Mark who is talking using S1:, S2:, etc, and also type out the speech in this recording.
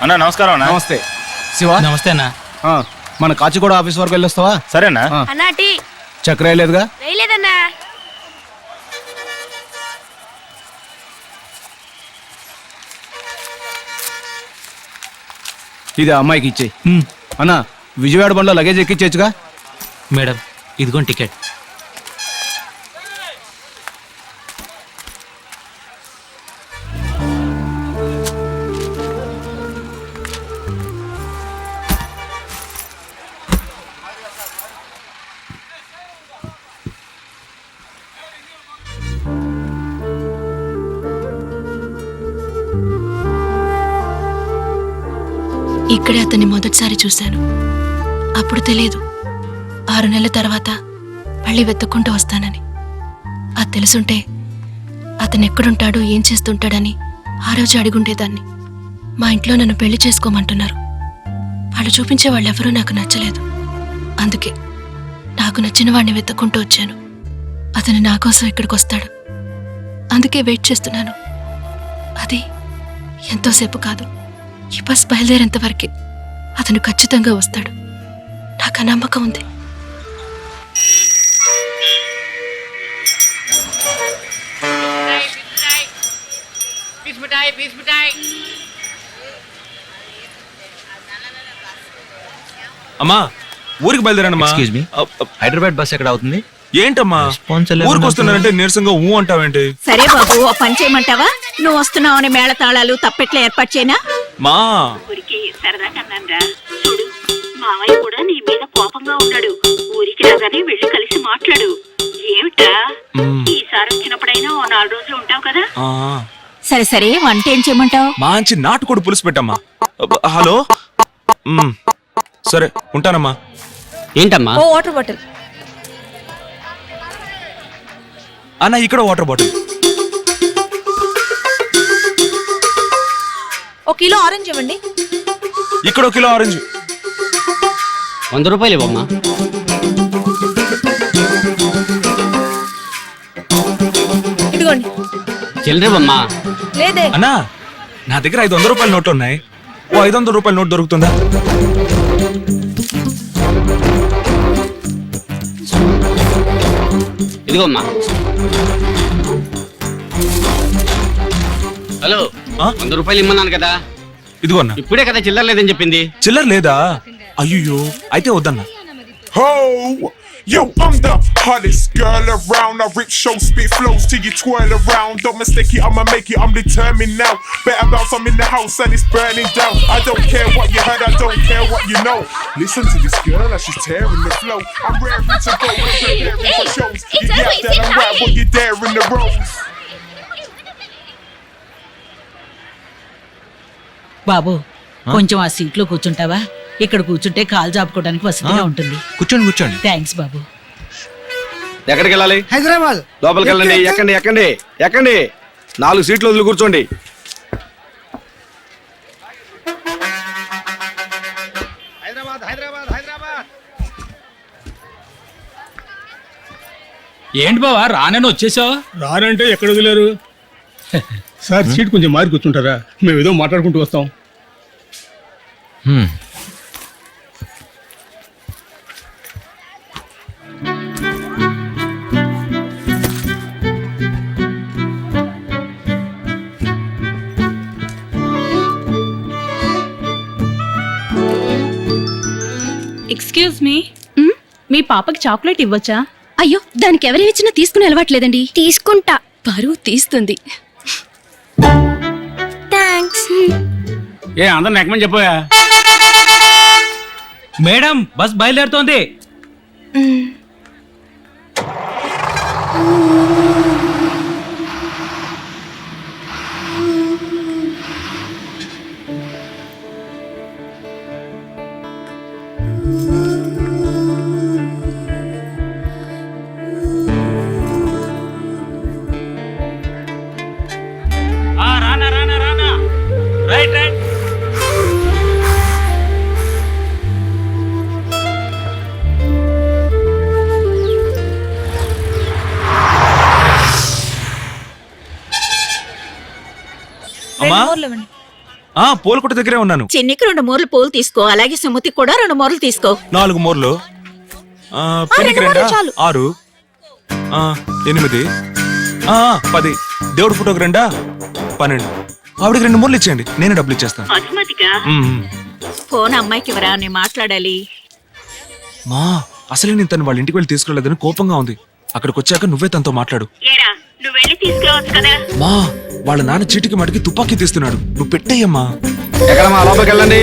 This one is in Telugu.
S1: అన్నా నమస్కారం అన్న.
S2: నమస్తే శివ.
S3: నమస్తే అన్న.
S2: మన కాచిగూడ ఆఫీస్ వరకు వెళ్ళొస్తావా?
S1: సరేనా
S4: అన్నా టీ
S2: చక్కెర వేయలేదుగా?
S4: వేయలేదన్నా.
S2: ఇది అమ్మాయికి ఇచ్చేయి. అన్నా విజయవాడ బండ్లో లగేజ్ ఎక్కించచ్చుగా?
S3: మేడం ఇదిగోండి టికెట్.
S5: ఇక్కడే అతన్ని మొదటిసారి చూశాను. అప్పుడు తెలియదు 6 నెలల తర్వాత మళ్ళీ వెతుక్కుంటూ వస్తానని. అది తెలుసుంటే అతను ఎక్కడుంటాడో ఏం చేస్తుంటాడని ఆ రోజు అడిగుండేదాన్ని. మా ఇంట్లో నన్ను పెళ్లి చేసుకోమంటున్నారు. వాళ్ళు చూపించే వాళ్ళెవరూ నాకు నచ్చలేదు. అందుకే నాకు నచ్చిన వాడిని వెతుక్కుంటూ వచ్చాను. అతను నా కోసం ఇక్కడికి వస్తాడు. అందుకే వెయిట్ చేస్తున్నాను. అది ఎంతోసేపు కాదు, ఈ బస్ బయలుదేరేంత వరకే. అతను ఖచ్చితంగా వస్తాడు. నాకు ఆ నమ్మకం ఉంది.
S1: అమ్మా ఊరికి బయలుదేరానమ్మా.
S6: ఎక్స్క్యూజ్ మీ, హైదరాబాద్ బస్ ఎక్కడ అవుతుంది?
S1: ఏంటమ్మా ఊరికి వస్తున్నారంటే నీరసంగా ఊ అంటావేంటి?
S4: సరే బాబు, ఓ పని చేయమంటావా? నువ్వు వస్తున్నావని మేళ తాళాలు తప్పెట్లా ఏర్పాటు చేయనా?
S1: మా
S4: ఊరికి సరదా కన్నారా. చూడు, మావయ్య కూడా నీ మీద కోపంగా ఉన్నాడు. ఊరికి రాగానే వెళ్ళి కలిసి మాట్లాడు. ఏమిటా ఈసారి వచ్చినప్పుడైనా ఓ 4 రోజులు ఉంటావు కదా? సరే సరే, వంట ఏం చేయమంటావు?
S1: మంచి నాటుకోడి పులుసు పెట్టమ్మా. హలో సరే ఉంటానమ్మా.
S3: ఏంటమ్మా?
S4: ఓ వాటర్ బాటిల్.
S1: అన్న ఇక్కడ వాటర్ బాటిల్.
S4: 1 కిలో ఆరెంజ్ ఇవ్వండి.
S1: ఇక్కడ 1 కిలో ఆరెంజ్.
S3: 100 రూపాయలు ఇవ్వమ్మా.
S4: ఇదిగోండి.
S3: చిల్లరేవమ్మా.
S4: లేదే.
S1: అన్నా నా దగ్గర 500 రూపాయల నోట్లు ఉన్నాయి. ఓ 500 రూపాయల నోట్ దొరుకుతుందా?
S3: ఇదిగోమ్మా. హలో, 100 రూపాయలు ఇమ్మన్నాను కదా.
S1: ఇదిగో అన్న.
S3: ఇప్పుడే కదా చిల్లర లేదని చెప్పింది.
S1: చిల్లర లేదా? అయ్యో అయితే వద్దన్నా.
S7: Ho! Yo, I'm the hottest girl around. I rip show, spit flows till you twirl around. Don't mistake it, I'ma make it, I'm determined now. Better bounce, I'm in the house and it's burning down. I don't care what you heard, I don't care what you know. Listen to this girl as she's tearing the flow. I'm raring to go, I'm preparing for shows. You yap that I'm right, but you're there in the rows.
S8: బాబు కొంచెం ఆ సీట్లో కూర్చుంటావా? ఇక్కడ కూర్చుంటే కాలు చాపుకోవడానికి వసతిగా ఉంటుంది.
S6: కూర్చోండి కూర్చోండి.
S8: థ్యాంక్స్ బాబు.
S9: ఎక్కడికి వెళ్ళాలి?
S10: హైదరాబాద్.
S9: లోపలికి వెళ్ళండి. ఎక్కండి ఎక్కండి ఎక్కండి. 4 సీట్లు వదిలి కూర్చోండి.
S10: హైదరాబాద్ హైదరాబాద్ హైదరాబాద్.
S2: ఏంటి బావా రానని వచ్చేసావు?
S11: రానంటే ఎక్కడ వదిలేరు? సార్ సీట్ కొంచెం మారి కూర్చుంటారా? మేము ఏదో మాట్లాడుకుంటూ వస్తాం.
S5: ఎక్స్క్యూజ్ మీ, మీ పాపకి చాక్లెట్ ఇవ్వచ్చా?
S12: అయ్యో, దానికి ఎవరిచ్చినా తీసుకుని అలవాట్లేదండి. తీసుకుంటా. పరువు తీస్తుంది. థ్యాంక్స్.
S2: ఏ అందరిని ఎక్కమని చెప్పోయా? మేడం బస్ బయలుదేరుతోంది. రానా రానా రానా. Right right.
S1: అమ్మా పూలకొట్టు దగ్గరే ఉన్నాను.
S4: చిన్నికి 2 మూరలు పూలు తీసుకో, అలాగే సుమతికి కూడా 2 మూరలు తీసుకో.
S1: 4 మూరలు. పెళ్లికి 2, 6, 8, 10. దేవుడి ఫోటోకి 2, 12. ఆవిడకి 2 మూరలు ఇచ్చేయండి, నేను డబ్బులు ఇచ్చేస్తాను.
S4: అసుమతిగా ఫోన్ అమ్మాయికి ఇవ్వరా, నేను మాట్లాడాలి.
S1: మా అసలే నేను తను వాళ్ళ ఇంటికి వెళ్ళి తీసుకెళ్లేదని కోపంగా ఉంది. అక్కడికి వచ్చాక నువ్వే తనతో మాట్లాడు.
S4: ఏరా, నువ్వు వెళ్ళి తీసుకురావచ్చు కదా.
S1: మా వాళ్ళ నాన్న చీటికి మటుకి తుపాకీ తీస్తున్నాడు, నువ్వు పెట్టేయమ్మా.
S9: ఎక్కడమ్మా? లోపలికి వెళ్ళండి.